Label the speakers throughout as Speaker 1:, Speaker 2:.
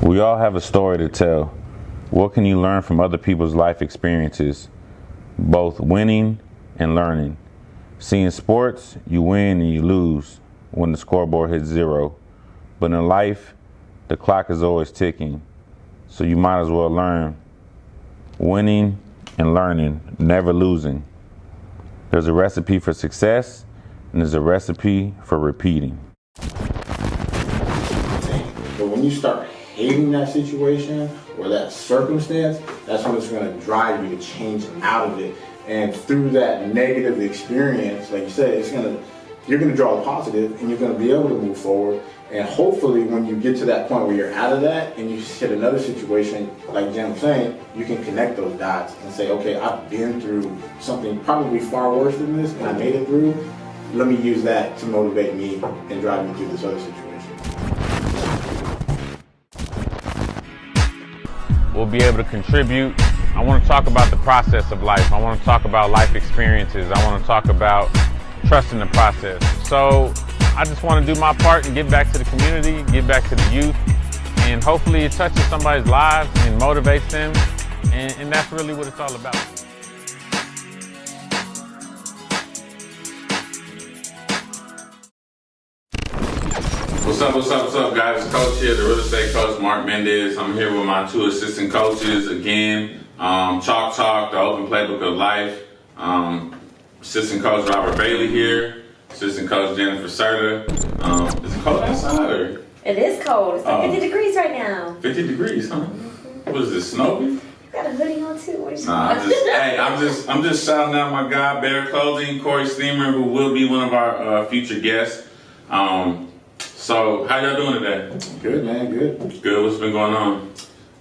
Speaker 1: We all have a story to tell. What can you learn from other people's life experiences, both winning and learning? See, in sports, you win and you lose when the scoreboard hits 0. But in life, the clock is always ticking. So you might as well learn. Winning and learning, never losing. There's a recipe for success, and there's a recipe for repeating.
Speaker 2: But when you start hating that situation or that circumstance, that's when it's going to drive you to change out of it. And through that negative experience, like you said, you're going to draw a positive, and you're going to be able to move forward. And hopefully when you get to that point where you're out of that and you hit another situation, like Jen was saying, you can connect those dots and say, okay, I've been through something probably far worse than this and I made it through. Let me use that to motivate me and drive me through this other situation.
Speaker 1: We'll be able to contribute. I want to talk about the process of life. I want to talk about life experiences. I want to talk about trusting the process. So I just want to do my part and give back to the community, give back to the youth, and hopefully it touches somebody's lives and motivates them, and that's really what it's all about. What's up, guys? It's Coach here, the real estate coach, Marc Mendez. I'm here with my 2 assistant coaches again. Chalk Talk, the open playbook of life. Assistant coach Robert Bailey here. Assistant coach Jennifer Serda. Is it cold outside or?
Speaker 3: It is cold. It's like 50 degrees right now.
Speaker 1: 50 degrees, huh? What is this, snowy?
Speaker 3: You got a hoodie on too. What are you
Speaker 1: I'm just shouting out my guy, Bear Clothing, Corey Steamer, who will be one of our future guests. So how y'all doing today?
Speaker 2: Good, man, good.
Speaker 1: Good. What's been going on?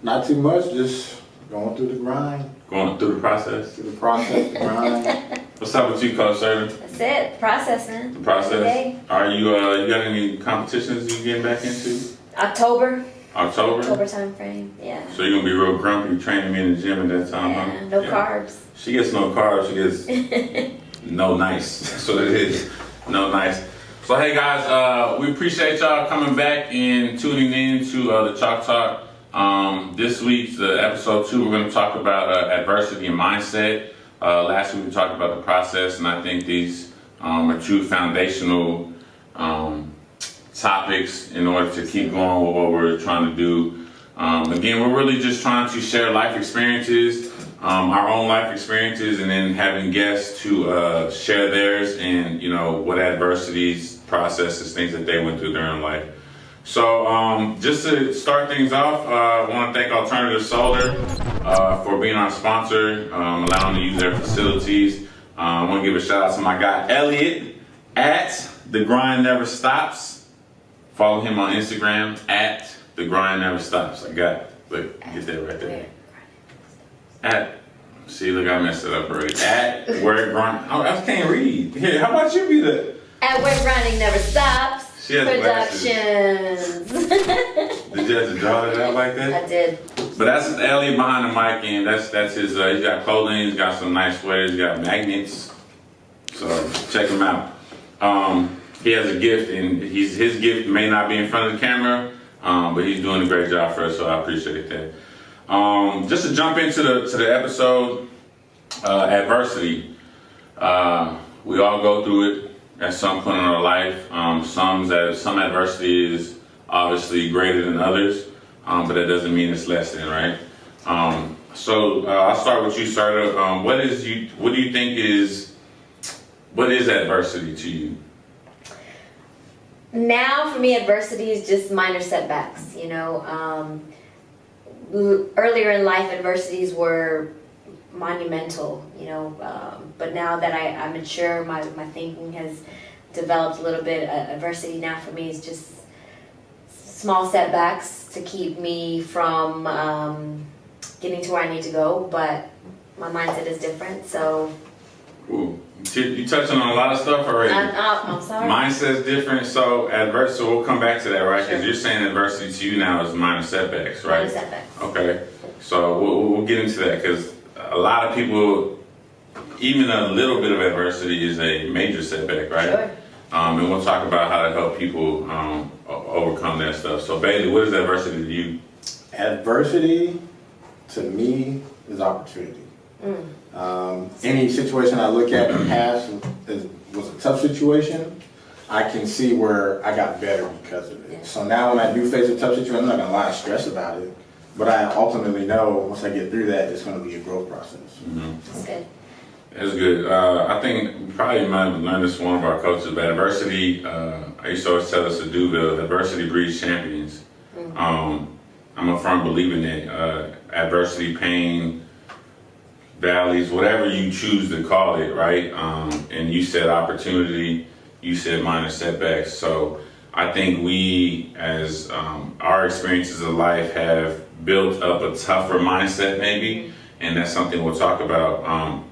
Speaker 2: Not too much, just going through the grind.
Speaker 1: Going through the process?
Speaker 2: Through the process, the grind.
Speaker 1: What's up with you, Coach Serda?
Speaker 3: That's it. Process, man.
Speaker 1: The process.
Speaker 3: Every day.
Speaker 1: Are you got any competitions you getting back into?
Speaker 3: October
Speaker 1: October
Speaker 3: time frame. Yeah.
Speaker 1: So you're gonna be real grumpy training me in the gym at that time,
Speaker 3: Yeah.
Speaker 1: huh?
Speaker 3: No carbs.
Speaker 1: She gets no carbs. She gets no nice. That's what it is. No nice. So hey guys, we appreciate y'all coming back and tuning in to the Chalk Talk. This week's episode 2, we're going to talk about adversity and mindset. Last week we talked about the process, and I think these are 2 foundational topics in order to keep going with what we're trying to do. Again, we're really just trying to share life experiences, our own life experiences, and then having guests to share theirs and, you know, what adversities, processes, things that they went through during life. So just to start things off, I want to thank Alternative Solar for being our sponsor, allowing me to use their facilities. I want to give a shout out to my guy Elliot at The Grind Never Stops. Follow him on Instagram at The Grind Never Stops. Look, get that right there. Look, I messed it up already. At Where Grind. Oh, I can't read. Here, how about you be the?
Speaker 3: At Where Grinding Never Stops.
Speaker 1: She has
Speaker 3: Productions.
Speaker 1: Did you have to draw that out like that?
Speaker 3: I did.
Speaker 1: But that's Elliot behind the mic, and that's his. He's got clothing. He's got some nice sweaters. He's got magnets. So check him out. He has a gift, and his gift may not be in front of the camera, but he's doing a great job for us. So I appreciate that. Just to jump into the episode, adversity. We all go through it at some point in our life. Some adversity is obviously greater than others, but that doesn't mean it's less than, right? So I'll start with you, Serda. What do you think what is adversity to you?
Speaker 3: Now, for me, adversity is just minor setbacks. You know, earlier in life, adversities were monumental. You know, but now that I'm mature, my thinking has developed a little bit. Adversity now for me is just small setbacks to keep me from getting to where I need to go. But my mindset is different, so.
Speaker 1: Ooh. You touching on a lot of stuff already.
Speaker 3: I'm sorry.
Speaker 1: Mindset's different, so we'll come back to that, right? Because you're saying adversity to you now is minor setbacks, right?
Speaker 3: Minor setbacks.
Speaker 1: Okay, so we'll get into that, because a lot of people, even a little bit of adversity is a major setback, right?
Speaker 3: Sure.
Speaker 1: And we'll talk about how to help people overcome that stuff. So Bailey, what is adversity to you?
Speaker 2: Adversity, to me, is opportunity. Any situation I look at in the past was a tough situation. I can see where I got better because of it.
Speaker 3: Yeah.
Speaker 2: So now when I do face a tough situation, I'm not going to lie, stress about it. But I ultimately know once I get through that, it's going to be a growth process.
Speaker 3: That's good.
Speaker 1: That's good. I think we probably might have learned this from one of our coaches, but adversity, I used to always tell us to do the adversity breeds champions. I'm a firm believer in it. Adversity, pain, valleys, whatever you choose to call it, right? And you said opportunity, you said minor setbacks. So I think we, as our experiences of life, have built up a tougher mindset maybe, and that's something we'll talk about.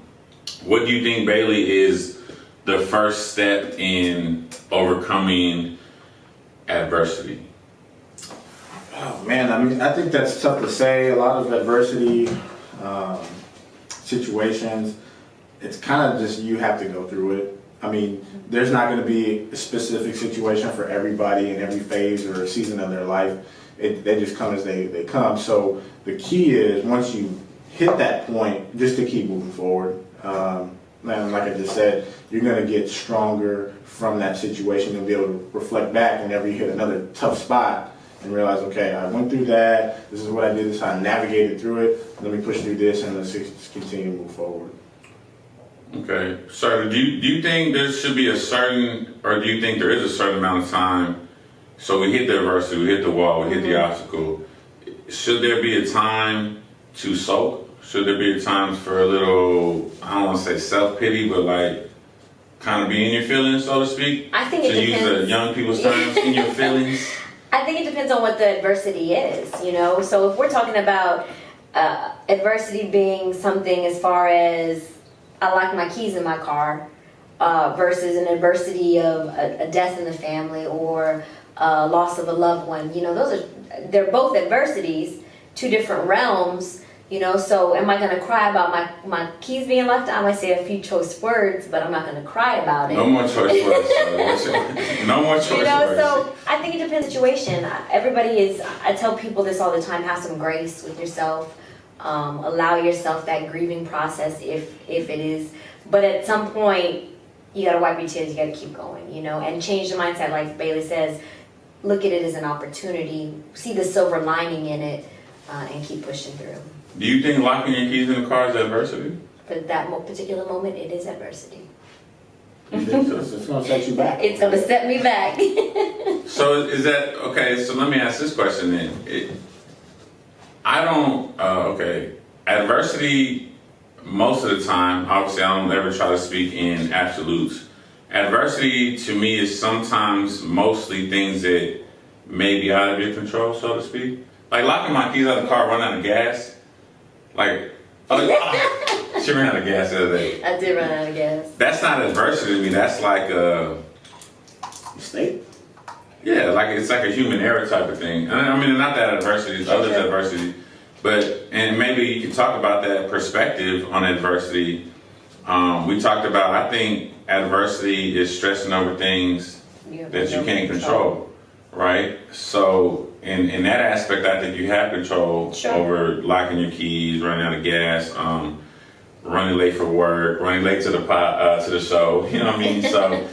Speaker 1: What do you think, Bailey, is the first step in overcoming adversity?
Speaker 2: Oh man, I mean, I think that's tough to say. A lot of adversity situations, it's kind of just you have to go through it. I mean, there's not going to be a specific situation for everybody in every phase or season of their life. They just come as they come. So the key is once you hit that point, just to keep moving forward. And like I just said, you're going to get stronger from that situation. You'll be able to reflect back whenever you hit another tough spot and realize, okay, I went through that. This is what I did. This is how I navigated through it. Let me push through this and let's just continue to move forward.
Speaker 1: Okay. So do you think there should be a certain, or do you think there is a certain amount of time? So we hit the adversity, we hit the wall, we hit the obstacle. Should there be a time to sulk? Should there be a time for a little, I don't want to say self-pity, but like kind of be in your feelings, so to speak?
Speaker 3: I think it depends.
Speaker 1: To use the young people's terms, in your feelings?
Speaker 3: I think it depends on what the adversity is, you know? So if we're talking about adversity being something as far as I lock my keys in my car versus an adversity of a death in the family or loss of a loved one, you know, they're both adversities, two different realms. You know, so am I going to cry about my keys being locked? I might say a few choice words, but I'm not going to cry about it.
Speaker 1: No more choice words. No more choice words.
Speaker 3: You know, so I think it depends on the situation. I tell people this all the time, have some grace with yourself. Allow yourself that grieving process if it is. But at some point, you got to wipe your tears, you got to keep going, you know, and change the mindset. Like Bailey says, look at it as an opportunity, see the silver lining in it, and keep pushing through.
Speaker 1: Do you think locking your keys in the car is adversity?
Speaker 3: For that particular moment, it is adversity.
Speaker 2: It's going to set you back.
Speaker 3: It's going to set me back.
Speaker 1: So is that, okay, so let me ask this question then. Adversity, most of the time, obviously I don't ever try to speak in absolutes. Adversity to me is sometimes mostly things that may be out of your control, so to speak. Like locking my keys out of the car, running out of gas. She ran out of gas the other day.
Speaker 3: I did run out of gas.
Speaker 1: That's not adversity to me. That's like a
Speaker 2: mistake.
Speaker 1: Yeah, like it's like a human error type of thing. I mean, not that adversity, it's others' adversity. And maybe you can talk about that perspective on adversity. We talked about, I think adversity is stressing over things that you can't control, right? So in that aspect, I think you have control over locking your keys, running out of gas, running late for work, running late to the show. You know what I mean? So,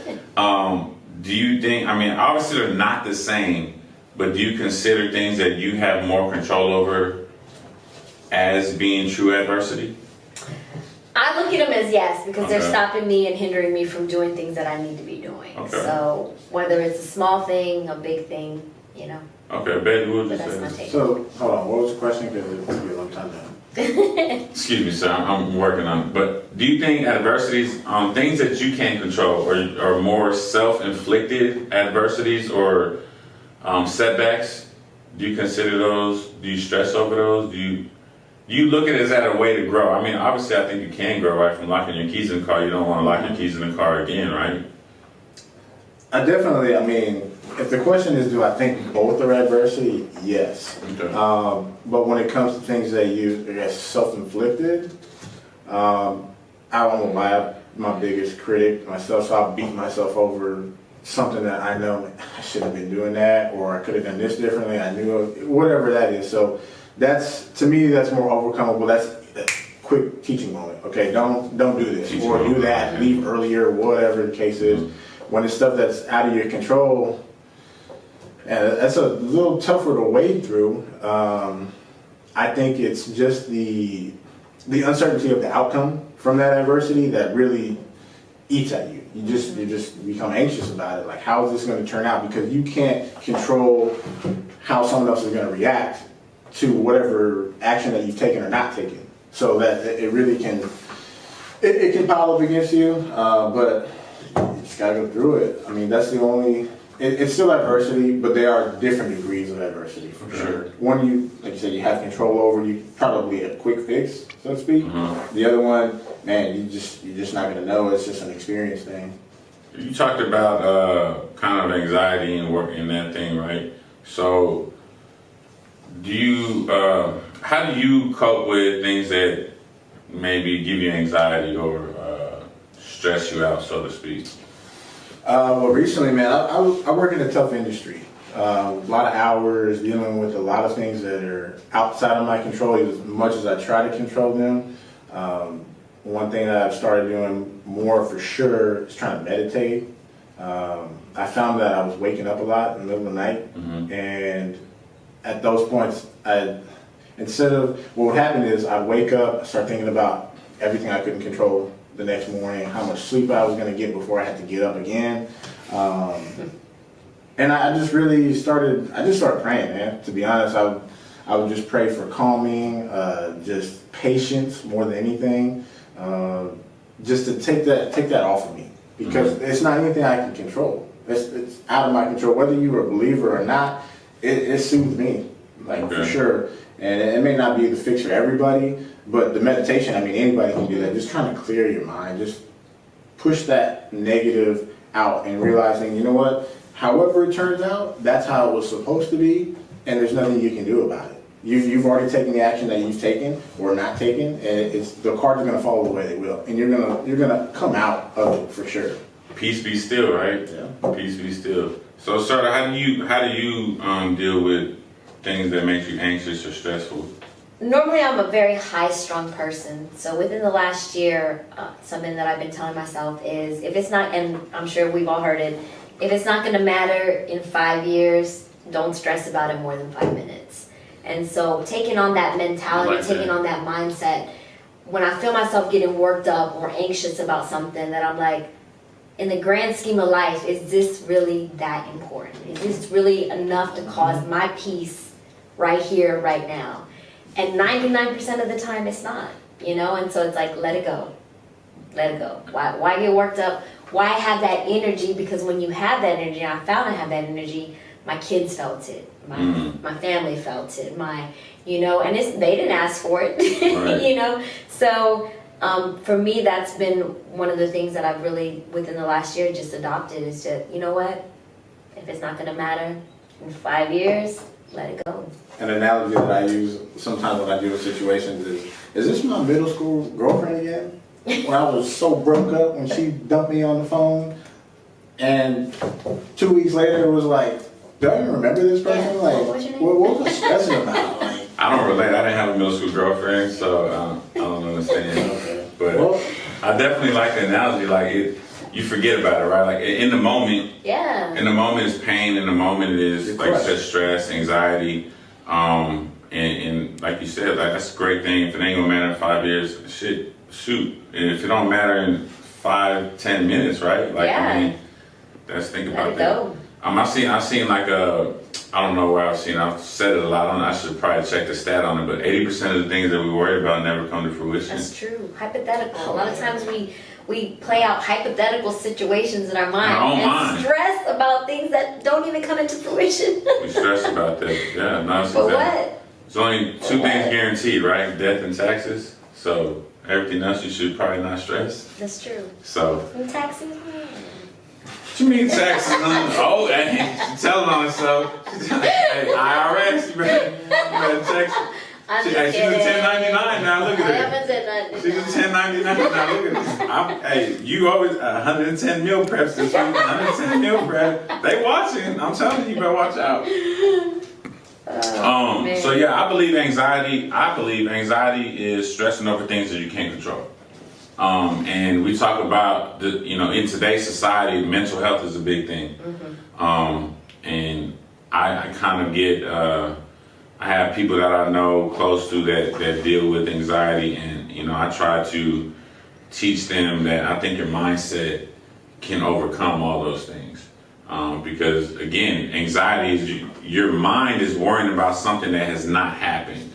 Speaker 1: do you think? I mean, obviously they're not the same, but do you consider things that you have more control over as being true adversity?
Speaker 3: I look at them as yes, because they're stopping me and hindering me from doing things that I need to be doing. Okay. So whether it's a small thing, a big thing, you know.
Speaker 1: Okay, baby, what would you say?
Speaker 2: So, hold on, what was the question? Because it took me a long time to...
Speaker 1: Excuse me, sir, I'm working on it. But do you think adversities, things that you can't control, are more self-inflicted adversities or setbacks? Do you consider those? Do you stress over those? Do you look at it as a way to grow? I mean, obviously, I think you can grow, right? From locking your keys in the car, you don't want to lock your keys in the car again, right?
Speaker 2: I mean, if the question is, do I think both are adversity? Yes.
Speaker 1: Okay.
Speaker 2: But when it comes to things that are self-inflicted, I won't lie, I'm my biggest critic myself, so I'll beat myself over something that I know I should have been doing that, or I could have done this differently. I knew whatever that is. So that's, to me, that's more overcomable. That's a quick teaching moment. Okay, don't do this or do that. Leave earlier, whatever the case is. When it's stuff that's out of your control, and that's a little tougher to wade through. I think it's just the uncertainty of the outcome from that adversity that really eats at you. You just become anxious about it. Like, how is this going to turn out? Because you can't control how someone else is going to react to whatever action that you've taken or not taken. So that it really can, it can pile up against you, but you just got to go through it. I mean, that's the only, it's still adversity, but there are different degrees of adversity, for sure. One, you, like you said, you have control over, you probably a quick fix, so to speak. The other one, man, you're just not going to know. It's just an experience thing.
Speaker 1: You talked about kind of anxiety and work in that thing, right? So do you, how do you cope with things that maybe give you anxiety or stress you out, so to speak?
Speaker 2: Well, recently, man, I work in a tough industry. A lot of hours, dealing with a lot of things that are outside of my control, as much as I try to control them. One thing that I've started doing more for sure is trying to meditate. I found that I was waking up a lot in the middle of the night, and at those points, instead of, what would happen is I'd wake up, start thinking about everything I couldn't control the next morning, how much sleep I was going to get before I had to get up again. And I just really started praying, man. To be honest, I would just pray for calming, just patience more than anything, just to take that off of me, because it's not anything I can control. It's out of my control. Whether you're a believer or not, it soothes me, like, for sure. And it may not be the fix for everybody, but the meditation, I mean, anybody can do that. Just trying to clear your mind, just push that negative out and realizing, you know what, however it turns out, that's how it was supposed to be, and there's nothing you can do about it. You've already taken the action that you've taken or not taken, and the cards are going to fall the way they will, and you're gonna come out of it for sure.
Speaker 1: Peace be still, right?
Speaker 2: Yeah.
Speaker 1: Peace be still. So, Serda, how do you deal with things that make you anxious or stressful?
Speaker 3: Normally, I'm a very high-strung person. So within the last year, something that I've been telling myself is, if it's not, and I'm sure we've all heard it, if it's not going to matter in 5 years, don't stress about it more than 5 minutes. And so taking on that mentality, taking on that mindset, when I feel myself getting worked up or anxious about something, that I'm like, in the grand scheme of life, is this really that important? Is this really enough to cause my peace right here, right now? And 99% of the time, it's not, you know? And so it's like, let it go. Let it go. Why get worked up? Why have that energy? Because when you have that energy, I found I have that energy, my kids felt it. My family felt it. You know, and they didn't ask for it, right. You know? So for me, that's been one of the things that I've really, within the last year, just adopted, is to, you know what? If it's not going to matter in 5 years, let it go.
Speaker 2: An analogy that I use sometimes when I deal with situations is this my middle school girlfriend again? When I was so broke up when she dumped me on the phone, and 2 weeks later it was like, do I even remember this person?
Speaker 3: Yeah.
Speaker 2: Like,
Speaker 3: What's your name?
Speaker 2: what was I stressing about? Like,
Speaker 1: I don't relate. I didn't have a middle school girlfriend, so I don't understand.
Speaker 2: Okay.
Speaker 1: But
Speaker 2: Well,
Speaker 1: I definitely like the analogy. Like, you forget about it, right? Like, in the moment,
Speaker 3: Yeah.
Speaker 1: in the moment is pain. In the moment it is,
Speaker 2: You're
Speaker 1: like you
Speaker 2: correct.
Speaker 1: said, stress, anxiety. And like you said, like, that's a great thing. If it ain't gonna matter in 5 years, shoot. And if it don't matter in 5-10 minutes, right? Like,
Speaker 3: Yeah.
Speaker 1: I mean, think about
Speaker 3: Let it
Speaker 1: that.
Speaker 3: go.
Speaker 1: I've seen like I don't know where I've said it a lot. I should probably check the stat on it, but 80% of the things that we worry about never come to fruition.
Speaker 3: That's true. Hypothetical. A lot of times we play out hypothetical situations in our mind
Speaker 1: In our own
Speaker 3: and
Speaker 1: mind.
Speaker 3: stress about things that don't even come into fruition.
Speaker 1: We stress about that. Yeah, no, that's
Speaker 3: But
Speaker 1: exactly.
Speaker 3: what?
Speaker 1: There's only two things guaranteed, right? Death and taxes. So everything else you should probably not stress.
Speaker 3: That's true.
Speaker 1: So.
Speaker 3: And taxes?
Speaker 1: What you mean taxes? Oh, hey, she's telling on herself. Hey, IRS, you better check.
Speaker 3: I'm
Speaker 1: She's
Speaker 3: just
Speaker 1: a
Speaker 3: kidding.
Speaker 1: 1099 now. Look
Speaker 3: I
Speaker 1: at her.
Speaker 3: haven't said nothing.
Speaker 1: She's a 1099 now. Look at this. Hey, you always 110 meal preps this week. 110 meal prep. They watching. I'm telling you, you better watch out.
Speaker 3: Man.
Speaker 1: So yeah, I believe anxiety is stressing over things that you can't control. And we talk about in today's society, mental health is a big thing. And I kind of get, I have people that I know close to that deal with anxiety, and I try to teach them that I think your mindset can overcome all those things. Because again, anxiety is your mind is worrying about something that has not happened,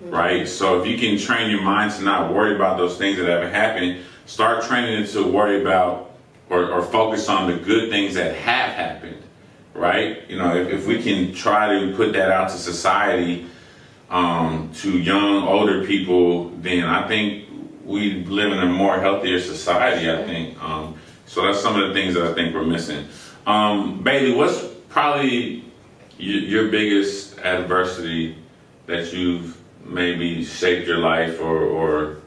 Speaker 1: right? So if you can train your mind to not worry about those things that haven't happened, start training it to worry about or focus on the good things that have happened, right? If we can try to put that out to society, to young, older people, then I think we live in a more healthier society, I think. So that's some of the things that I think we're missing. Bailey, what's probably your biggest adversity that you've maybe shaped your life or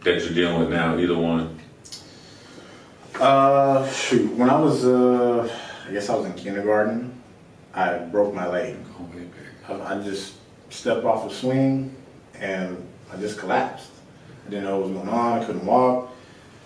Speaker 1: that you're dealing with now, either one?
Speaker 2: When I was, I guess I was in kindergarten, I broke my leg. I just stepped off a swing and I just collapsed. I didn't know what was going on, I couldn't walk.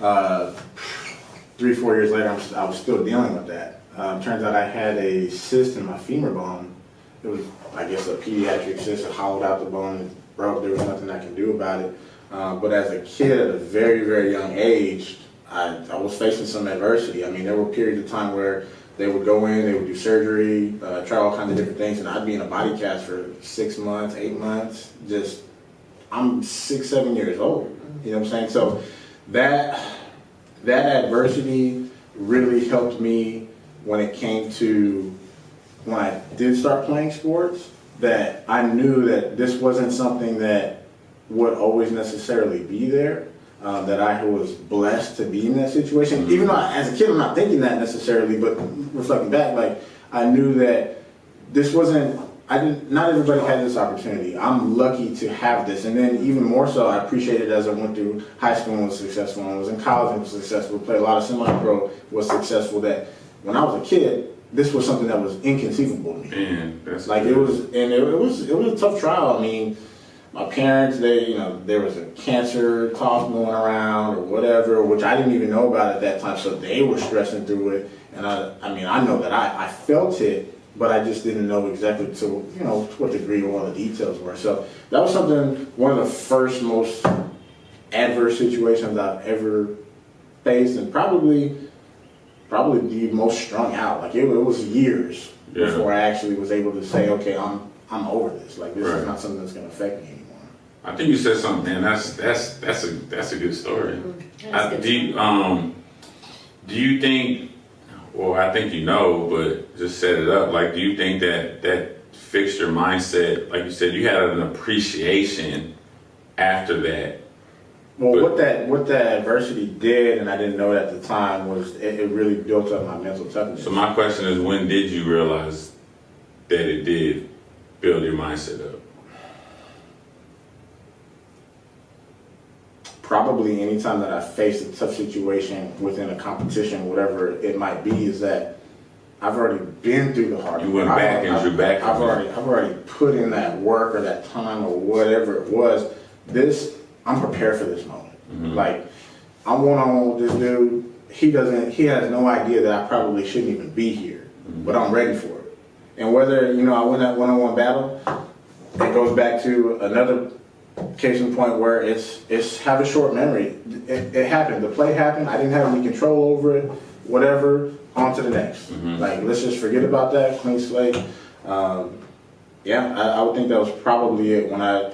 Speaker 2: 3-4 years later, I was still dealing with that. Turns out I had a cyst in my femur bone. It was, I guess, a pediatric cyst. It hollowed out the bone, it broke. There was nothing I could do about it. But as a kid at a very, very young age, I was facing some adversity. I mean, there were periods of time where they would go in, they would do surgery, try all kinds of different things, and I'd be in a body cast for 6 months, 8 months. I'm 6-7 years old. You know what I'm saying? So that adversity really helped me when it came to when I did start playing sports, that I knew that this wasn't something that would always necessarily be there, that I was blessed to be in that situation. Even though as a kid I'm not thinking that necessarily, but reflecting back, like I knew that this wasn't, not everybody had this opportunity. I'm lucky to have this. And then even more so, I appreciate it as I went through high school and was successful, and I was in college and was successful, played a lot of semi-pro, was successful, that when I was a kid, this was something that was inconceivable to me.
Speaker 1: Man, that's
Speaker 2: like
Speaker 1: good.
Speaker 2: it was a tough trial. I mean, my parents, there was a cancer talk going around or whatever, which I didn't even know about at that time, so they were stressing through it. And I know that I felt it, but I just didn't know exactly to what degree or what the details were. So that was one of the first most adverse situations I've ever faced, and probably the most strung out. Like it was years before I actually was able to say, okay, I'm over this. Like this is not something that's going to affect me anymore.
Speaker 1: I think you said something, man. That's a good story. Do you think? Well, I think but just set it up. Like, do you think that fixed your mindset? Like you said, you had an appreciation after that.
Speaker 2: Well, what that adversity did, and I didn't know it at the time, was it really built up my mental toughness.
Speaker 1: So my question is, when did you realize that it did build your mindset up?
Speaker 2: Probably anytime that I faced a tough situation within a competition, whatever it might be, is that I've already been through the hard work.
Speaker 1: You went back and drew back.
Speaker 2: I've already put in that work or that time or whatever it was. I'm prepared for this moment.
Speaker 1: Mm-hmm.
Speaker 2: Like, I'm one-on-one with this dude. He has no idea that I probably shouldn't even be here, but I'm ready for it. And whether, I win that one-on-one battle, it goes back to another case in point where it's have a short memory. It happened. The play happened. I didn't have any control over it. Whatever. On to the next. Mm-hmm. Like, let's just forget about that. Clean slate. I would think that was probably it when I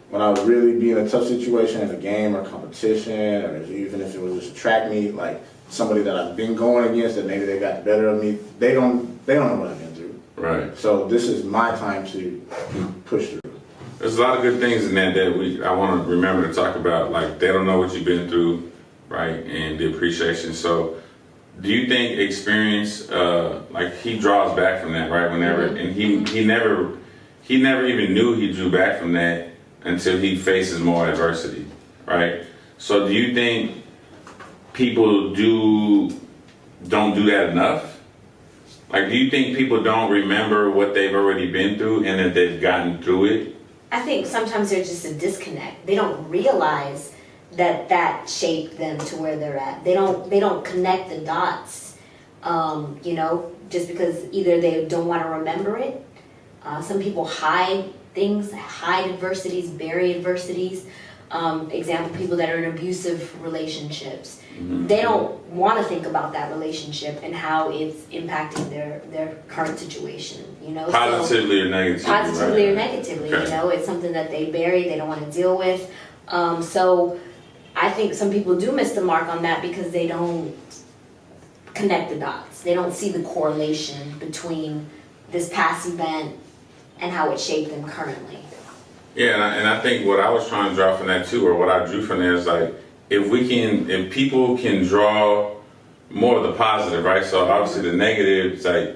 Speaker 2: would really be in a tough situation in a game or competition, or even if it was just a track meet, like somebody that I've been going against that maybe they got the better of me, they don't know what I've been through.
Speaker 1: Right.
Speaker 2: So this is my time to push through.
Speaker 1: There's a lot of good things in that I want to remember to talk about. Like, they don't know what you've been through, right? And the appreciation. So, do you think experience, like he draws back from that, right? Whenever, and he he never even knew he drew back from that until he faces more adversity, right? So do you think people don't do that enough? Like, do you think people don't remember what they've already been through and that they've gotten through it?
Speaker 3: I think sometimes there's just a disconnect. They don't realize that shaped them to where they're at. They don't connect the dots, just because either they don't want to remember it. Some people hide things, hide adversities, bury adversities. Example, people that are in abusive relationships. Mm-hmm. They don't want to think about that relationship and how it's impacting their current situation,
Speaker 1: Positively or negatively.
Speaker 3: Positively
Speaker 1: right?
Speaker 3: or negatively,
Speaker 1: Okay.
Speaker 3: It's something that they bury, they don't want to deal with. So I think some people do miss the mark on that because they don't connect the dots. They don't see the correlation between this past event and how it shaped them currently.
Speaker 1: Yeah, and I think what I was trying to draw from that too, or what I drew from there is like, if people can draw more of the positive, right? So obviously the negative, it's like,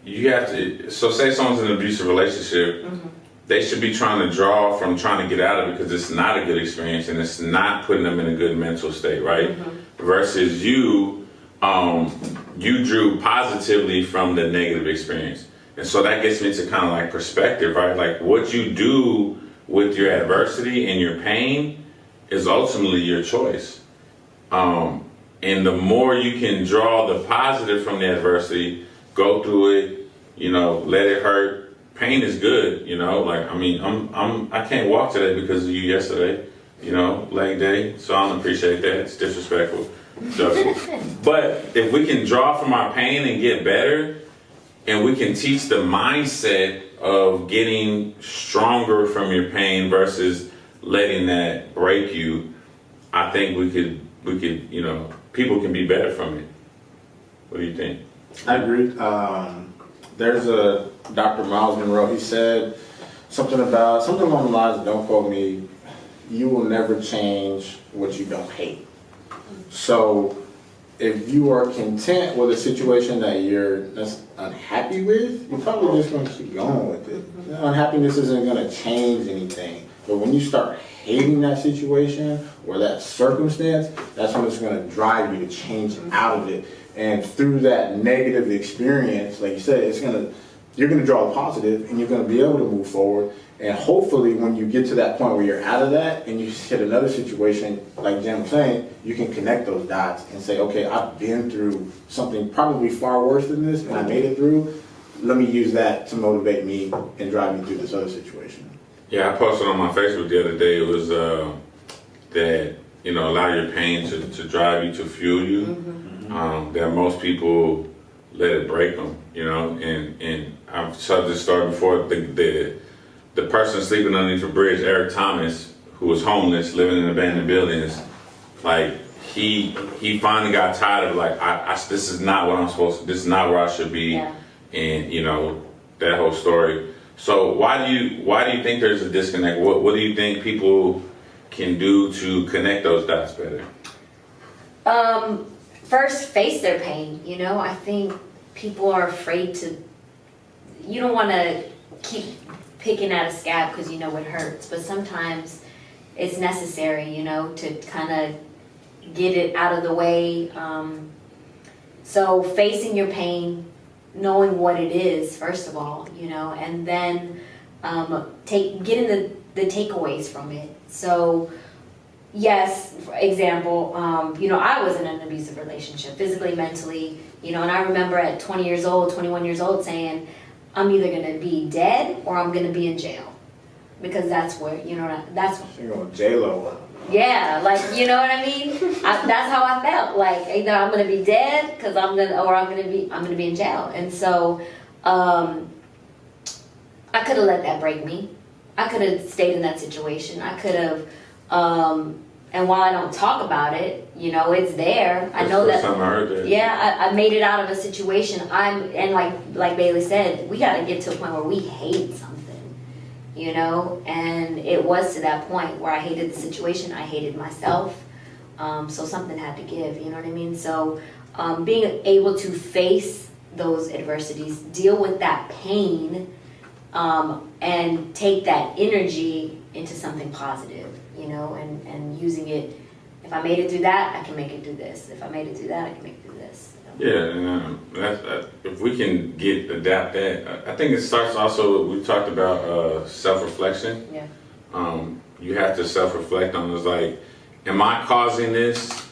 Speaker 1: you have to, so say someone's in an abusive relationship, mm-hmm. they should be trying to draw from trying to get out of it because it's not a good experience and it's not putting them in a good mental state, right? Mm-hmm. Versus you drew positively from the negative experience. And so that gets me to kind of like perspective, right? Like what you do with your adversity and your pain is ultimately your choice. And the more you can draw the positive from the adversity, go through it, let it hurt. Pain is good, I can't walk today because of you yesterday, leg day. So I don't appreciate that. It's disrespectful. But if we can draw from our pain and get better, and we can teach the mindset of getting stronger from your pain versus letting that break you, I think we could, people can be better from it. What do you think?
Speaker 2: I agree. There's a Dr. Miles Monroe, he said something along the lines of, don't quote me, you will never change what you don't hate. So if you are content with a situation that you're unhappy with, you're probably just going to keep going with it. Unhappiness isn't going to change anything. But when you start hating that situation or that circumstance, that's when it's going to drive you to change out of it. And through that negative experience, like you said, you're going to draw a positive and you're going to be able to move forward. And hopefully when you get to that point where you're out of that and you hit another situation, like Jen was saying, you can connect those dots and say, okay, I've been through something probably far worse than this and I made it through. Let me use that to motivate me and drive me through this other situation.
Speaker 1: Yeah, I posted on my Facebook the other day, it was that, allow your pain to drive you, to fuel you. Mm-hmm. That most people let it break them, and I've told this story before, the person sleeping underneath a bridge, Eric Thomas, who was homeless, living in abandoned buildings, like he finally got tired of like, this is not what I'm supposed to, this is not where I should be. Yeah. And that whole story. So why do you think there's a disconnect? What do you think people can do to connect those dots better?
Speaker 3: First, face their pain. I think people are afraid to. You don't want to keep picking at a scab because it hurts, but sometimes it's necessary, to kind of get it out of the way. So facing your pain, knowing what it is, first of all, and then getting the takeaways from it. So yes, for example, I was in an abusive relationship, physically, mentally, and I remember at 21 years old saying, I'm either going to be dead or I'm going to be in jail. Because that's where, that's...
Speaker 2: You're going J-Lo.
Speaker 3: Yeah, you know what I mean? That's how I felt. Like, either I'm going to be dead because I'm going to be in jail. And so, I could have let that break me. I could have stayed in that situation. I could have, and while I don't talk about it, it's there. I know that.
Speaker 1: I heard that.
Speaker 3: Yeah, I made it out of a situation. And like Bailey said, we got to get to a point where we hate something, and it was to that point where I hated the situation. I hated myself. So something had to give, you know what I mean? So being able to face those adversities, deal with that pain, and take that energy into something positive, you know, and using it. If I made it through that, I can make it through this. If I made it through that, I can make it through this.
Speaker 1: Yeah, and if we can adapt that, I think it starts also. We talked about self-reflection.
Speaker 3: Yeah.
Speaker 1: You have to self-reflect on is like, am I causing this?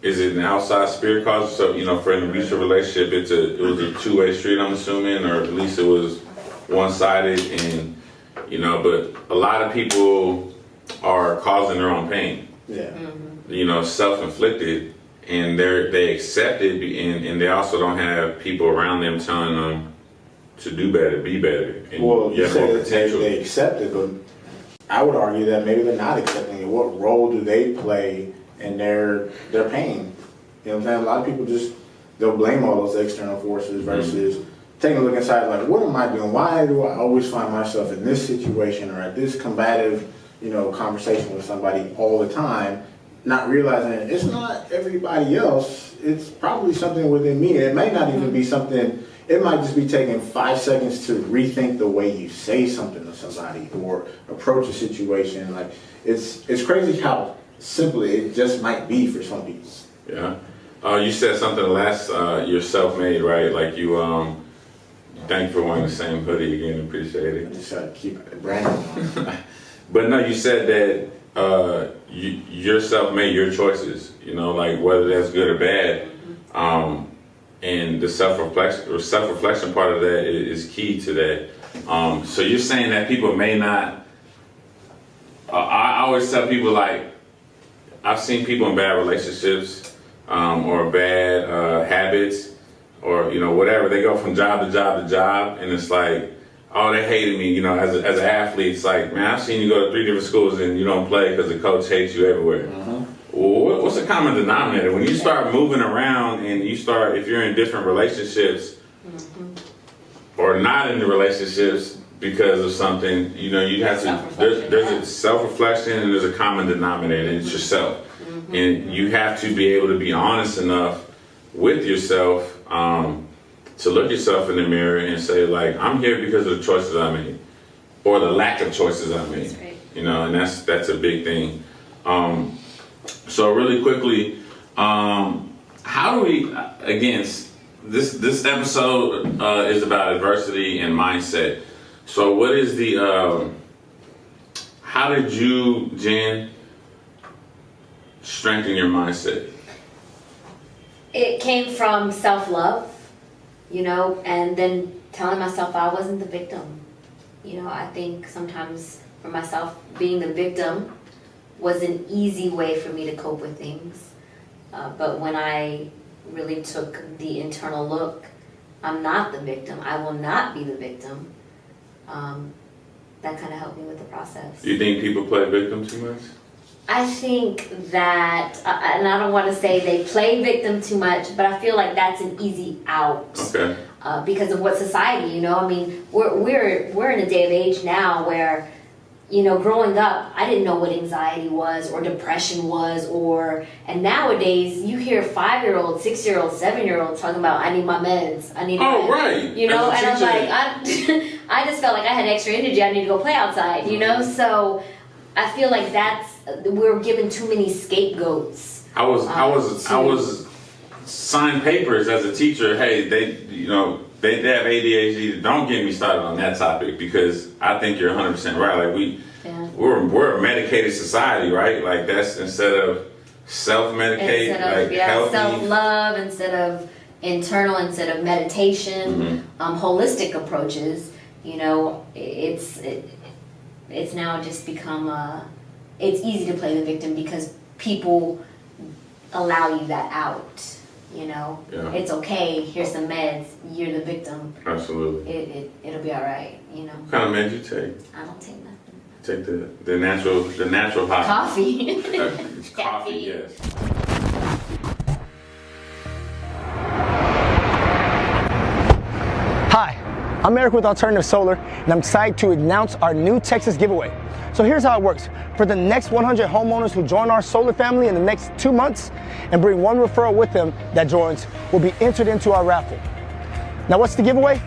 Speaker 1: Is it an outside spirit cause? So you know, for an abusive relationship, it was a two-way street. I'm assuming, or at least it was one-sided, and you know, but a lot of people are causing their own pain.
Speaker 2: Yeah.
Speaker 1: You know, self-inflicted. And they accept it, and they also don't have people around them telling them to do better, be better. And
Speaker 2: Well, you
Speaker 1: have more
Speaker 2: said
Speaker 1: potential.
Speaker 2: they accept it, but I would argue that maybe they're not accepting it. What role do they play in their pain? You know what I'm saying? A lot of people they'll blame all those external forces versus taking a look inside, like, what am I doing? Why do I always find myself in this situation or at this combative, you know, conversation with somebody all the time? Not realizing it's not everybody else. It's probably something within me. It may not even be something. It might just be taking 5 seconds to rethink the way you say something to somebody or approach a situation. Like it's crazy how simple it just might be for some people.
Speaker 1: Yeah. You said something last. You're self-made, right? Like you. Thank you for wearing the same hoodie again. Appreciate
Speaker 2: I
Speaker 1: it.
Speaker 2: just gotta keep it branding on.
Speaker 1: But no, you said that. You're self-made, your choices, you know, like whether that's good or bad, and the self-reflection part of that is key to that. So you're saying that people may not. I always tell people, like, I've seen people in bad relationships or bad habits, or you know whatever. They go from job to job to job, and it's like, oh, they hated me, you know, as an athlete. It's like, man, I've seen you go to 3 different schools and you don't play because the coach hates you everywhere. Well, what's the common denominator? When you start moving around and you start, if you're in different relationships or not in the relationships because of something, you know, you have to, there's a self-reflection and there's a common denominator, and it's yourself. And you have to be able to be honest enough with yourself to look yourself in the mirror and say, like, I'm here because of the choices I made, or the lack of choices I made.
Speaker 3: That's right.
Speaker 1: You know, and that's a big thing. So really quickly, how do we, again, this episode is about adversity and mindset. So what is the, how did you, Jen, strengthen your mindset?
Speaker 3: It came from self-love, you know, and then telling myself I wasn't the victim. You know, I think sometimes for myself, being the victim was an easy way for me to cope with things. But when I really took the internal look, I'm not the victim. I will not be the victim. That kind of helped me with the process.
Speaker 1: Do you think people play victim too much?
Speaker 3: I think that, and I don't want to say they play victim too much, but I feel like that's an easy out.
Speaker 1: Okay.
Speaker 3: Because of what society, you know, I mean, we're in a day of age now where, you know, growing up, I didn't know what anxiety was or depression was, and nowadays you hear 5-year-olds, 6-year-olds, 7-year-olds talking about, I need my meds, I need my,
Speaker 1: right.
Speaker 3: You know,
Speaker 1: As a
Speaker 3: and I'm
Speaker 1: teacher.
Speaker 3: like, I just felt like I had extra energy, I need to go play outside, you know, so I feel like we're given too many scapegoats.
Speaker 1: I was signed papers as a teacher. Hey, they have ADHD. Don't get me started on that topic, because I think you're 100% right. Like we're a medicated society, right? Like that's instead of self-medicate, like healthy.
Speaker 3: Self-love instead of internal, instead of meditation, holistic approaches. You know, it's now just become it's easy to play the victim because people allow you that out. You know, It's okay. Here's some meds. You're the victim.
Speaker 1: Absolutely.
Speaker 3: It'll be all right. You know.
Speaker 1: What kind of meds you take?
Speaker 3: I don't take nothing.
Speaker 1: Take the natural high.
Speaker 3: Coffee.
Speaker 1: Coffee, yes.
Speaker 4: Hi, I'm Eric with Alternative Solar, and I'm excited to announce our new Texas giveaway. So here's how it works. For the next 100 homeowners who join our solar family in the next 2 months and bring one referral with them that joins, will be entered into our raffle. Now what's the giveaway?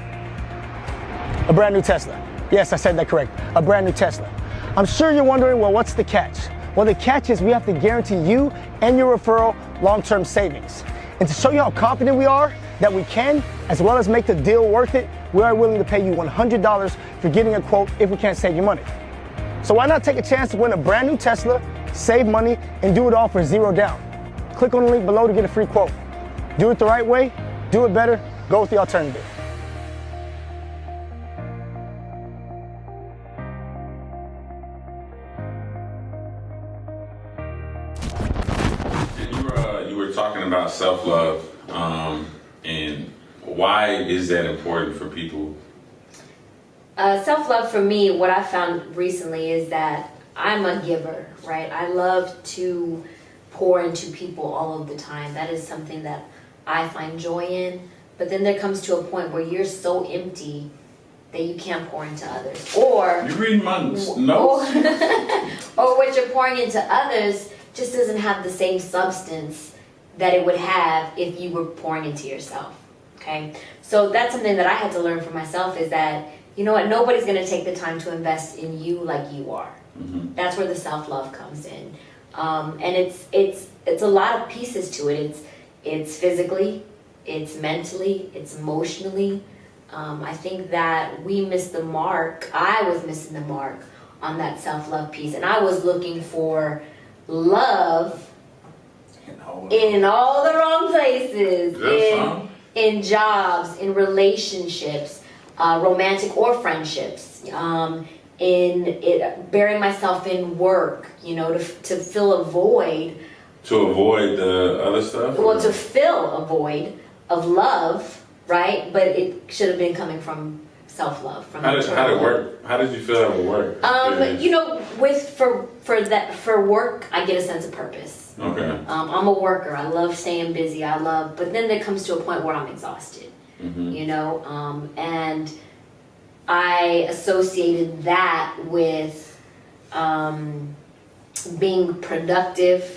Speaker 4: A brand new Tesla. Yes, I said that correct. A brand new Tesla. I'm sure you're wondering, well, what's the catch? Well, the catch is we have to guarantee you and your referral long-term savings. And to show you how confident we are that we can, as well as make the deal worth it, we are willing to pay you $100 for getting a quote if we can't save you money. So why not take a chance to win a brand new Tesla, save money, and do it all for $0 down? Click on the link below to get a free quote. Do it the right way, do it better, go with the alternative.
Speaker 1: You were talking about self-love, and why is that important for people?
Speaker 3: Self-love for me, what I found recently is that I'm a giver, right? I love to pour into people all of the time. That is something that I find joy in. But then there comes to a point where you're so empty that you can't pour into others. Or
Speaker 1: You read my notes?
Speaker 3: or what you're pouring into others just doesn't have the same substance that it would have if you were pouring into yourself. Okay? So that's something that I had to learn for myself, is that, you know what, nobody's gonna take the time to invest in you like you are.
Speaker 1: Mm-hmm.
Speaker 3: That's where the self-love comes in. And it's a lot of pieces to it. It's physically, it's mentally, it's emotionally. I think that we missed the mark. I was missing the mark on that self-love piece. And I was looking for love in all the wrong places. In jobs, in relationships, romantic or friendships, burying myself in work, you know, to fill a void.
Speaker 1: To avoid the other stuff?
Speaker 3: Well, to fill a void of love, right? But it should have been coming from self-love.
Speaker 1: How did it work? How did you feel that would work?
Speaker 3: You know, for work, I get a sense of purpose.
Speaker 1: Okay.
Speaker 3: I'm a worker. I love staying busy. But then there comes to a point where I'm exhausted.
Speaker 1: Mm-hmm.
Speaker 3: You know, and I associated that with being productive.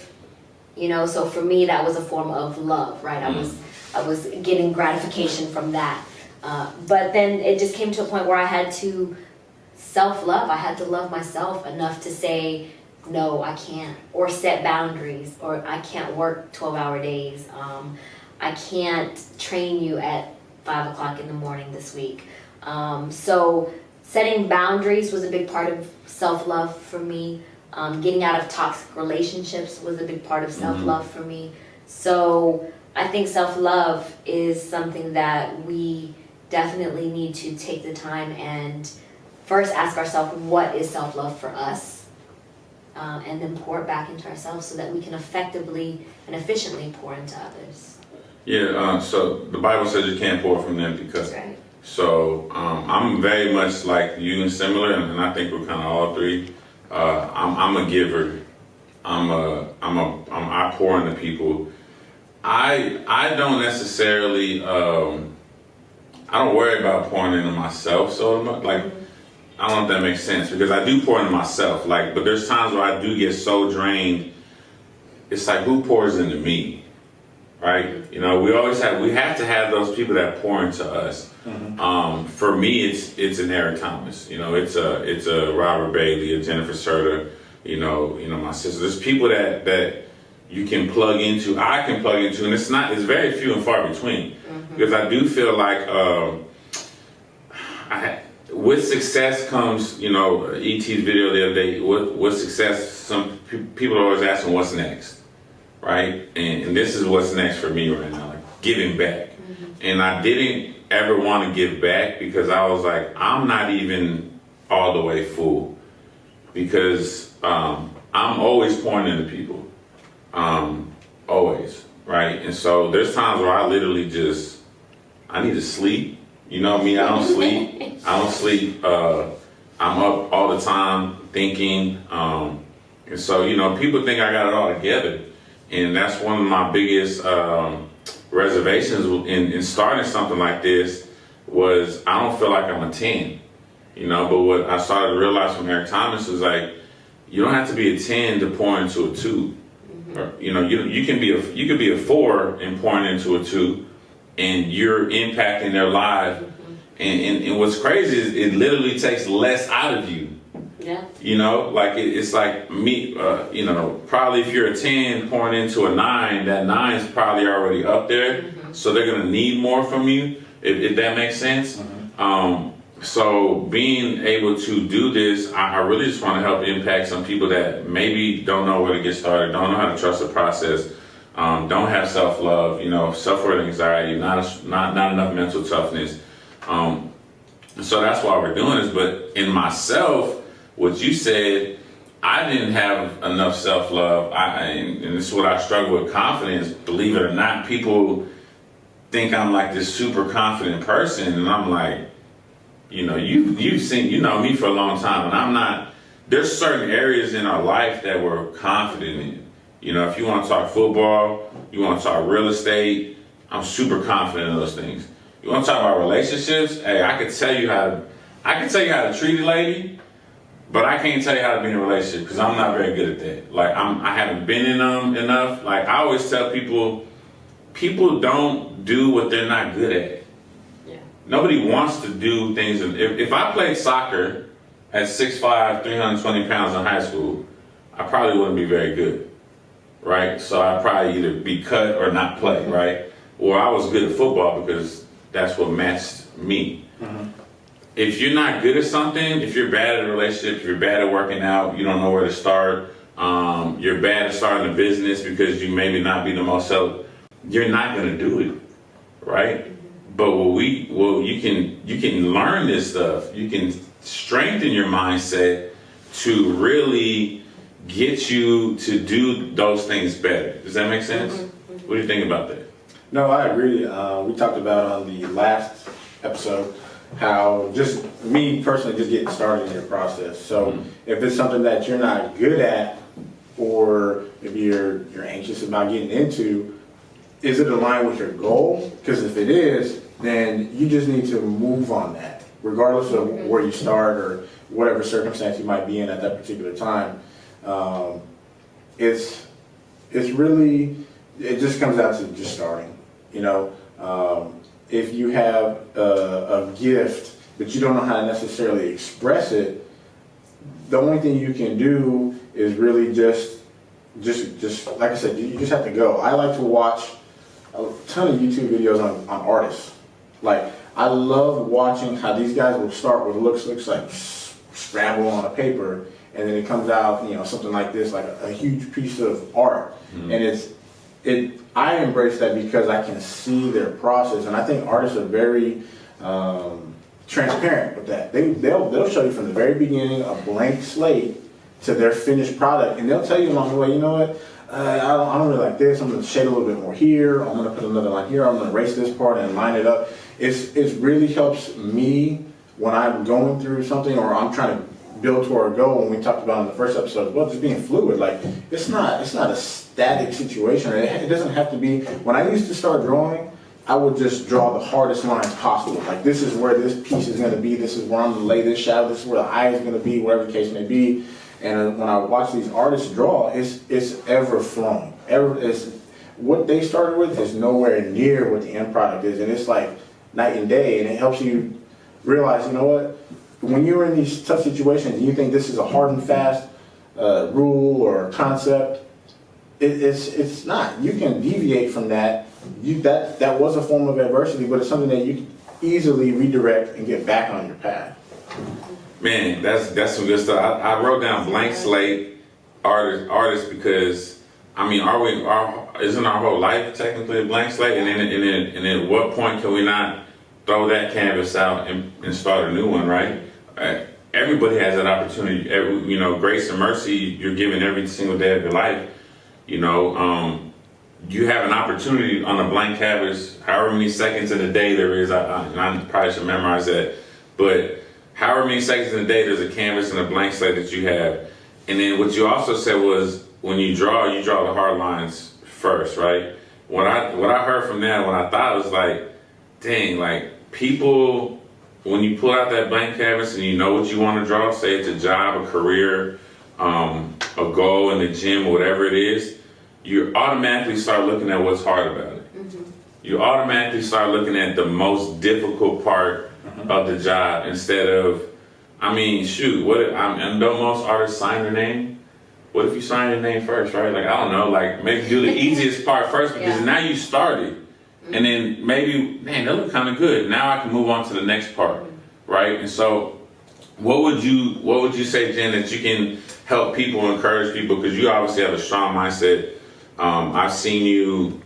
Speaker 3: You know, so for me that was a form of love, right? I was getting gratification from that. But then it just came to a point where I had to self-love. I had to love myself enough to say, no, I can't, or set boundaries, or I can't work 12-hour days. I can't train you at 5 o'clock in the morning this week. So setting boundaries was a big part of self-love for me. Getting out of toxic relationships was a big part of self-love for me. So I think self-love is something that we definitely need to take the time and first ask ourselves, what is self-love for us? And then pour it back into ourselves so that we can effectively and efficiently pour into others.
Speaker 1: Yeah, so the Bible says you can't pour from an empty cup.
Speaker 3: That's right.
Speaker 1: So I'm very much like you and similar, and I think we're kind of all three. I'm a giver. I pour into people. I don't necessarily I don't worry about pouring into myself so much. Like, I don't know if that makes sense, because I do pour into myself. Like, but there's times where I do get so drained. It's like, who pours into me, right? You know, we have to have those people that pour into us. For me, it's an Eric Thomas. You know, it's a Robert Bailey, a Jennifer Serda. You know, my sister. There's people that you can plug into. I can plug into, and it's very few and far between. Because I do feel like with success comes, you know, E.T.'s video the other day. With success, some people are always asking what's next, right? And this is what's next for me right now, like giving back. And I didn't ever want to give back because I was like, I'm not even all the way full, because I'm always pouring into people, always, right? And so there's times where I literally I need to sleep. You know me, I don't sleep. I'm up all the time thinking. And so, you know, people think I got it all together. And that's one of my biggest reservations in starting something like this was I don't feel like I'm a 10. You know, but what I started to realize from Eric Thomas was like, you don't have to be a 10 to pour into a 2. Or, you know, you could be a 4 and pouring into a 2. And you're impacting their life And what's crazy is it literally takes less out of you.
Speaker 3: Yeah.
Speaker 1: You know, like it's like me, you know, probably if you're a 10 pouring into a 9, that 9 is probably already up there. So they're going to need more from you, if that makes sense. So being able to do this, I really just want to help impact some people that maybe don't know where to get started, don't know how to trust the process, don't have self-love, you know, suffer with anxiety, not enough mental toughness. So that's why we're doing this. But in myself, what you said, I didn't have enough self-love, and this is what I struggle with, confidence. Believe it or not, people think I'm like this super confident person, and I'm like, you know, you've seen, you know me for a long time, and I'm not. There's certain areas in our life that we're confident in. You know, if you want to talk football, you want to talk real estate, I'm super confident in those things. You want to talk about relationships? Hey, I can tell you how to treat a lady, but I can't tell you how to be in a relationship because I'm not very good at that. Like I haven't been in them enough. Like I always tell people don't do what they're not good at. Nobody wants to do things. If I played soccer at 6'5", 320 pounds in high school, I probably wouldn't be very good, right? So I'd probably either be cut or not play, right? Or I was good at football because that's what matched me. If you're not good at something, if you're bad at a relationship, if you're bad at working out, you don't know where to start, you're bad at starting a business because you maybe not be the most you're not going to do it, right? But you can learn this stuff. You can strengthen your mindset to really get you to do those things better. Does that make sense? What do you think about that?
Speaker 2: No, I agree. We talked about on the last episode how just me personally just getting started in your process. So if it's something that you're not good at, or maybe you're anxious about getting into, is it aligned with your goal? Because if it is, then you just need to move on that, regardless of where you start or whatever circumstance you might be in at that particular time. It's really, it just comes down to just starting. You know, if you have a gift but you don't know how to necessarily express it, the only thing you can do is really just like I said, you just have to go. I like to watch a ton of YouTube videos on artists. Like, I love watching how these guys will start with looks like Scrabble on a paper, and then it comes out, you know, something like this, like a huge piece of art. And I embrace that because I can see their process, and I think artists are very transparent with that. They'll show you from the very beginning a blank slate to their finished product, and they'll tell you along the way, you know what, I don't really like this, I'm going to shade a little bit more here, I'm going to put another line here, I'm going to erase this part and line it up. It really helps me when I'm going through something or I'm trying to build toward a goal. When we talked about in the first episode as well, just being fluid. Like, it's not a static situation. It doesn't have to be. When I used to start drawing, I would just draw the hardest lines possible. Like, this is where this piece is going to be, this is where I'm going to lay this shadow, this is where the eye is going to be, whatever the case may be. And when I watch these artists draw, it's ever flowing. What they started with is nowhere near what the end product is, and it's like night and day. And it helps you realize, you know what, when you're in these tough situations and you think this is a hard and fast rule or concept, it's not. You can deviate from that. That was a form of adversity, but it's something that you can easily redirect and get back on your path.
Speaker 1: Man, that's some good stuff. I wrote down blank slate artist because, I mean, isn't our whole life technically a blank slate? And then at what point can we not throw that canvas out and start a new one, right? Everybody has that opportunity. You know, grace and mercy you're given every single day of your life. You know, you have an opportunity on a blank canvas, however many seconds in a day there is. I probably should memorize that, but however many seconds in a day, there's a canvas and a blank slate that you have. And then what you also said was, when you draw the hard lines first, right? What I heard from that, what I thought was like, dang, like people, when you pull out that blank canvas and you know what you want to draw, say it's a job, a career, a goal in the gym, whatever it is, you automatically start looking at what's hard about it. You automatically start looking at the most difficult part of the job instead of, I mean, shoot, and don't most artists sign their name? What if you sign your name first, right? Like, I don't know, like maybe do the easiest part first because now you started. And then maybe, man, that look kind of good. Now I can move on to the next part, right? And so what would you say, Jen, that you can help people, encourage people? Because you obviously have a strong mindset. I've seen you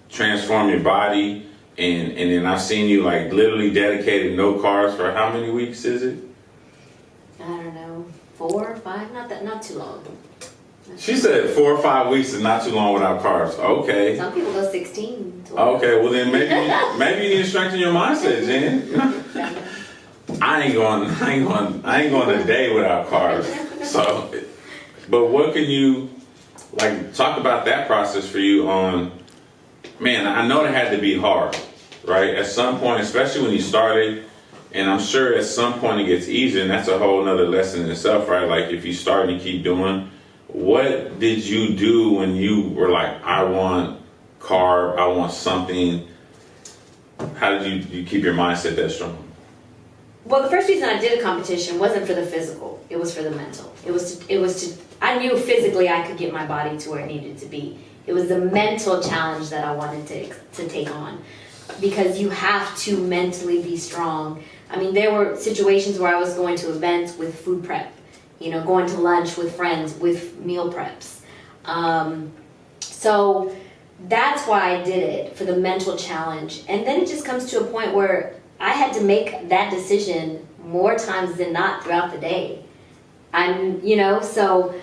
Speaker 1: transform your body, and then I've seen you like literally dedicated no carbs for how many weeks is it?
Speaker 3: I don't know, 4 or 5, not too long.
Speaker 1: She said 4 or 5 weeks is not too long without carbs. Okay.
Speaker 3: Some people go 16. 12.
Speaker 1: Okay, well then maybe you need to strengthen your mindset, Jen. I ain't going a day without carbs. So, but what can you like talk about that process for you on? Man, I know it had to be hard, right? At some point, especially when you started, and I'm sure at some point it gets easier, and that's a whole nother lesson in itself, right? Like if you start and you keep doing, what did you do when you were like, I want carb, I want something? How did you keep your mindset that strong?
Speaker 3: Well, the first reason I did a competition wasn't for the physical; it was for the mental. It was to. I knew physically I could get my body to where it needed to be. It was the mental challenge that I wanted to take on, because you have to mentally be strong. I mean, there were situations where I was going to events with food prep, going to lunch with friends with meal preps. So that's why I did it, for the mental challenge. And then it just comes to a point where I had to make that decision more times than not throughout the day. So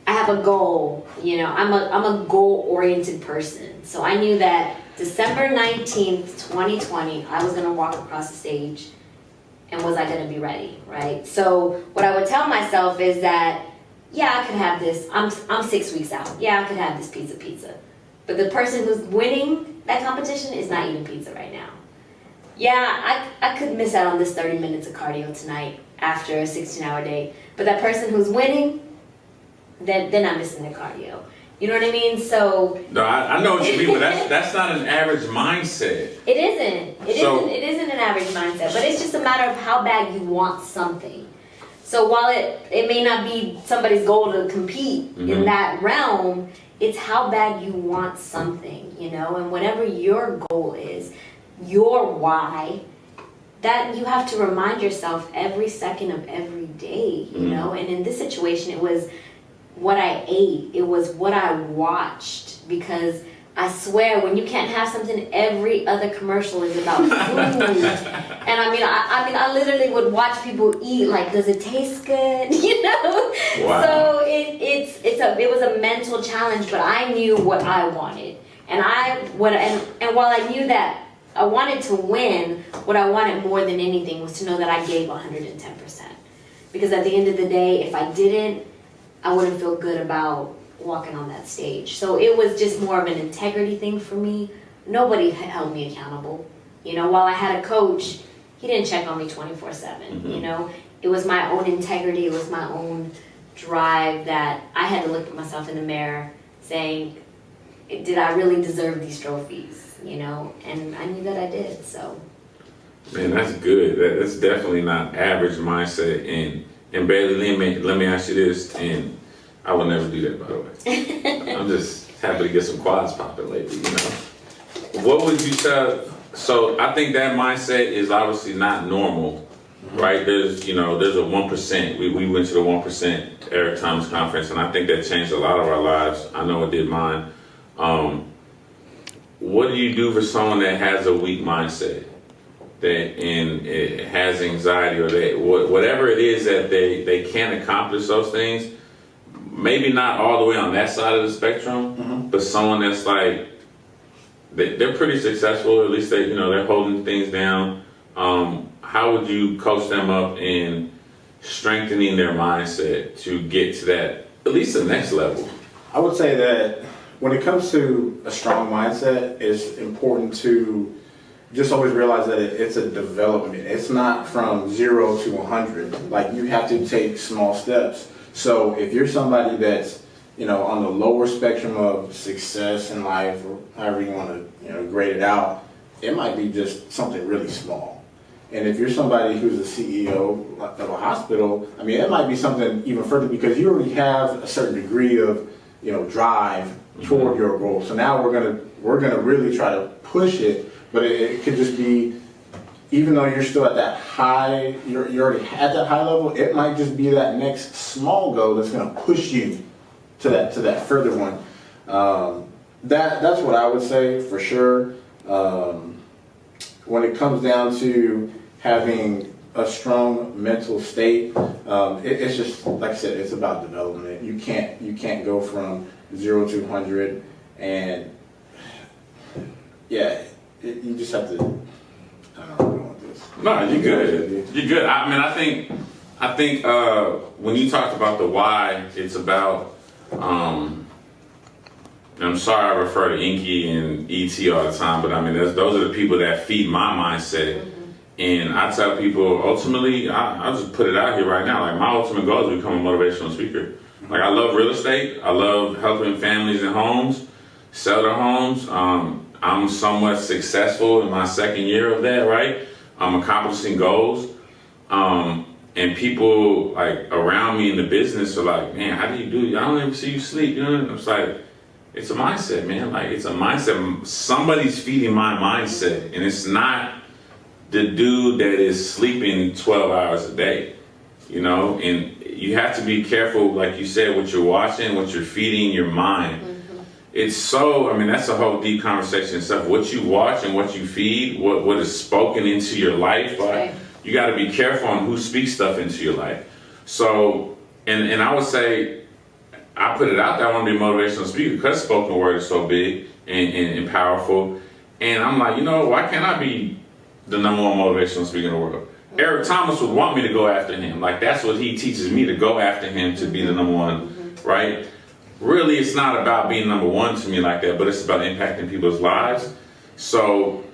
Speaker 3: I have a goal, I'm a goal-oriented person. So I knew that December 19th, 2020, I was gonna walk across the stage, and was I gonna be ready, right? So what I would tell myself is that, yeah, I could have this, I'm 6 weeks out. Yeah, I could have this pizza. But the person who's winning that competition is not eating pizza right now. Yeah, I could miss out on this 30 minutes of cardio tonight after a 16-hour day. But that person who's winning, they're not missing their cardio. You know what I mean? So
Speaker 1: no, I know what you mean, but that's not an average mindset.
Speaker 3: It isn't. It isn't an average mindset, but it's just a matter of how bad you want something. So while it may not be somebody's goal to compete in that realm, it's how bad you want something, and whatever your goal is, your why, that you have to remind yourself every second of every day, and in this situation it was what I ate, it was what I watched, because I swear when you can't have something, every other commercial is about food. And I literally would watch people eat, like, does it taste good?
Speaker 1: Wow.
Speaker 3: So it was a mental challenge, but I knew what I wanted. And while I knew that I wanted to win, what I wanted more than anything was to know that I gave 110%. Because at the end of the day, if I didn't, I wouldn't feel good about walking on that stage. So it was just more of an integrity thing for me. Nobody held me accountable. While I had a coach, he didn't check on me 24/7. It was my own integrity, it was my own drive that I had to look at myself in the mirror saying, did I really deserve these trophies? And I knew that I did, so. Man,
Speaker 1: that's good. That's definitely not average mindset. And Bailey, let me ask you this, and I will never do that, by the way. I'm just happy to get some quads popping lately, What would you say? So I think that mindset is obviously not normal, right? There's a 1%. We went to the 1% Eric Thomas conference, and I think that changed a lot of our lives. I know it did mine. What do you do for someone that has a weak mindset? It has anxiety, or whatever it is that they can't accomplish those things, maybe not all the way on that side of the spectrum, but someone that's like, they're pretty successful, at least they're holding things down. How would you coach them up in strengthening their mindset to get to that, at least the next level?
Speaker 2: I would say that when it comes to a strong mindset, it's important to just always realize that it's a development. It's not from 0 to 100. Like, you have to take small steps. So if you're somebody that's, on the lower spectrum of success in life, or however you want to, grade it out, it might be just something really small. And if you're somebody who's a CEO of a hospital, I mean, it might be something even further because you already have a certain degree of, drive toward your goal. So now we're gonna really try to push it, but it could just be, even though you're still at that high, you're already at that high level, it might just be that next small goal that's gonna push you to that further one. That's what I would say for sure. When it comes down to having a strong mental state, it's just like I said, it's about development. You can't go from 0 to 100, and you just have to. I don't know where to go with this.
Speaker 1: No, you're good. You're good. I mean, I think when you talked about the why, it's about. I'm sorry I refer to Inky and ET all the time, but I mean, those are the people that feed my mindset. Mm-hmm. And I tell people, ultimately, I'll just put it out here right now. Like, my ultimate goal is to become a motivational speaker. Like, I love real estate. I love helping families and homes sell their homes. I'm somewhat successful in my second year of that, right? I'm accomplishing goals. And people, like, around me in the business are like, man, how do you do it? I don't even see you sleep. It's like, it's a mindset, man. Like, it's a mindset. Somebody's feeding my mindset, and it's not the dude that is sleeping 12 hours a day, and you have to be careful, like you said, what you're watching, what you're feeding your mind. Mm-hmm. It's so, I mean, that's a whole deep conversation and stuff. What you watch and what you feed, what is spoken into your life, like, you got to be careful on who speaks stuff into your life. So, and I would say, I put it out there, I want to be a motivational speaker because spoken word is so big and powerful. And I'm like, why can't I be the number one motivational speaker in the world? Eric Thomas would want me to go after him. Like, that's what he teaches me, to go after him to be the number one, right? Really, it's not about being number one to me like that, but it's about impacting people's lives. So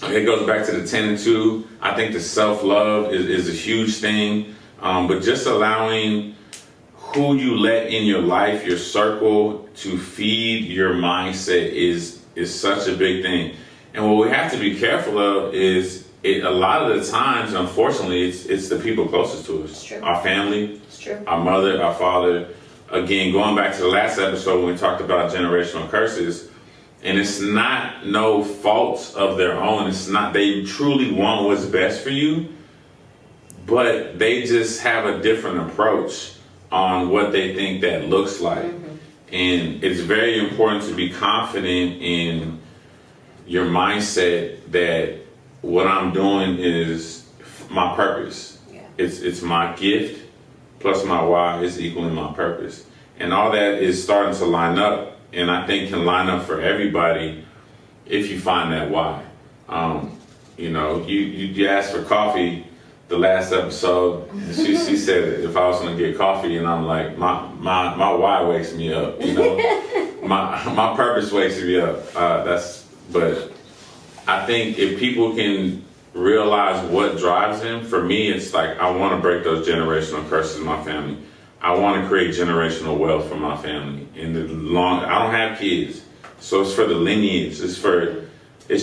Speaker 1: it goes back to the 10 and 2. I think the self-love is a huge thing, but just allowing who you let in your life, your circle, to feed your mindset is such a big thing. And what we have to be careful of is, a lot of the times, unfortunately, it's the people closest to us. Our family, our mother, our father. Again, going back to the last episode when we talked about generational curses, and it's not no faults of their own. It's not, they truly want what's best for you, but they just have a different approach on what they think that looks like. Mm-hmm. And it's very important to be confident in your mindset that what I'm doing is my purpose. Yeah. It's my gift plus my why is equaling my purpose. And all that is starting to line up, and I think can line up for everybody if you find that why. You asked for coffee the last episode, and she said if I was going to get coffee, and I'm like, my why wakes me up, my purpose wakes me up. But I think if people can realize what drives them, for me, it's like, I want to break those generational curses in my family. I want to create generational wealth for my family. I don't have kids, so it's for the lineage. It's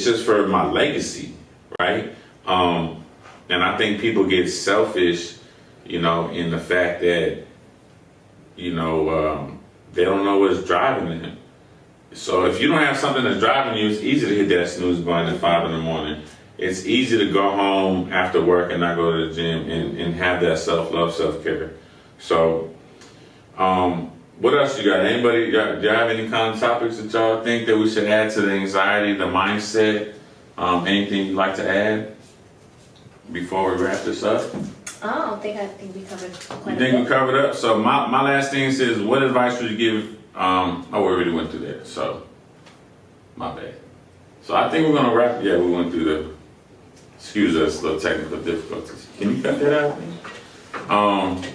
Speaker 1: just for my legacy, right? And I think people get selfish, in the fact that, they don't know what's driving them. So if you don't have something that's driving you, it's easy to hit that snooze button at 5 a.m. It's easy to go home after work and not go to the gym and have that self-love, self-care. So, what else you got? Anybody, do you have any kind of topics that y'all think that we should add to the anxiety, the mindset? Anything you'd like to add before we wrap this up?
Speaker 3: I think we covered quite a bit.
Speaker 1: You think we covered up? So my last thing is, what advice would you give? We already went through that, so my bad. So I think we're gonna wrap. Yeah, we went through excuse us, little technical difficulties. Can you cut that out, please?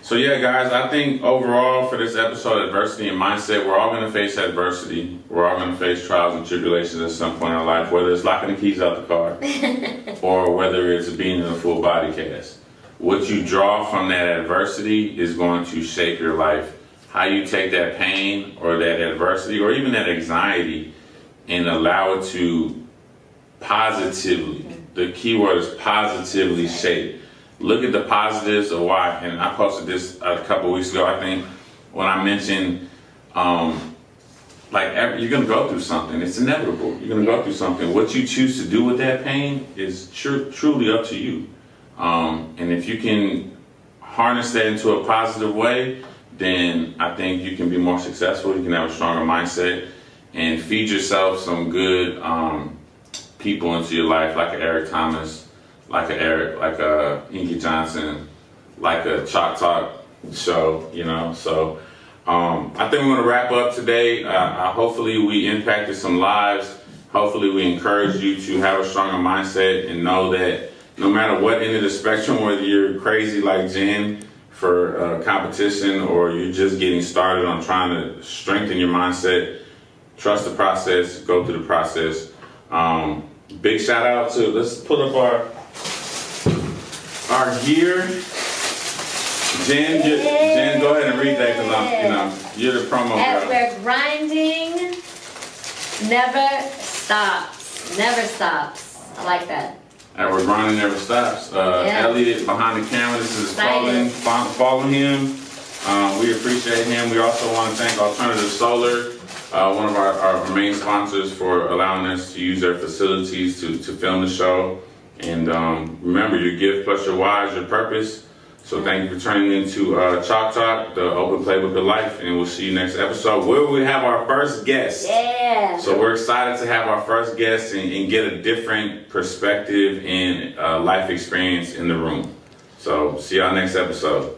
Speaker 1: So yeah, guys, I think overall for this episode, adversity and mindset, we're all gonna face adversity. We're all gonna face trials and tribulations at some point in our life, whether it's locking the keys out the car or whether it's being in a full body cast. What you draw from that adversity is going to shape your life. How you take that pain or that adversity or even that anxiety and allow it to positively the key word is positively shaped. Look at the positives of why, and I posted this a couple weeks ago, I think, when I mentioned, you're gonna go through something. It's inevitable. You're gonna go through something. What you choose to do with that pain is truly up to you. And if you can harness that into a positive way, then I think you can be more successful. You can have a stronger mindset and feed yourself some good people into your life, like a Eric Thomas, like a Inky Johnson, like a Chalk Talk show, you know. So I think we're going to wrap up today. Hopefully we impacted some lives. Hopefully we encourage you to have a stronger mindset and know that no matter what end of the spectrum, whether you're crazy like Jen for competition or you're just getting started on trying to strengthen your mindset, trust the process, go through the process. Big shout out to, let's put up our gear. Jen, go ahead and read that because you're the promo
Speaker 3: As
Speaker 1: girl.
Speaker 3: we're grinding, never stops. Never stops. I like that.
Speaker 1: And we're grinding never stops. Elliot behind the camera, this is Colin. Follow him. We appreciate him. We also want to thank Alternative Solar, one of our main sponsors, for allowing us to use their facilities to film the show. And remember, your gift plus your why is your purpose. So thank you for turning into Chalk Talk, the open playbook of life, and we'll see you next episode where we have our first guest.
Speaker 3: Yeah.
Speaker 1: So we're excited to have our first guest and get a different perspective and life experience in the room. So see y'all next episode.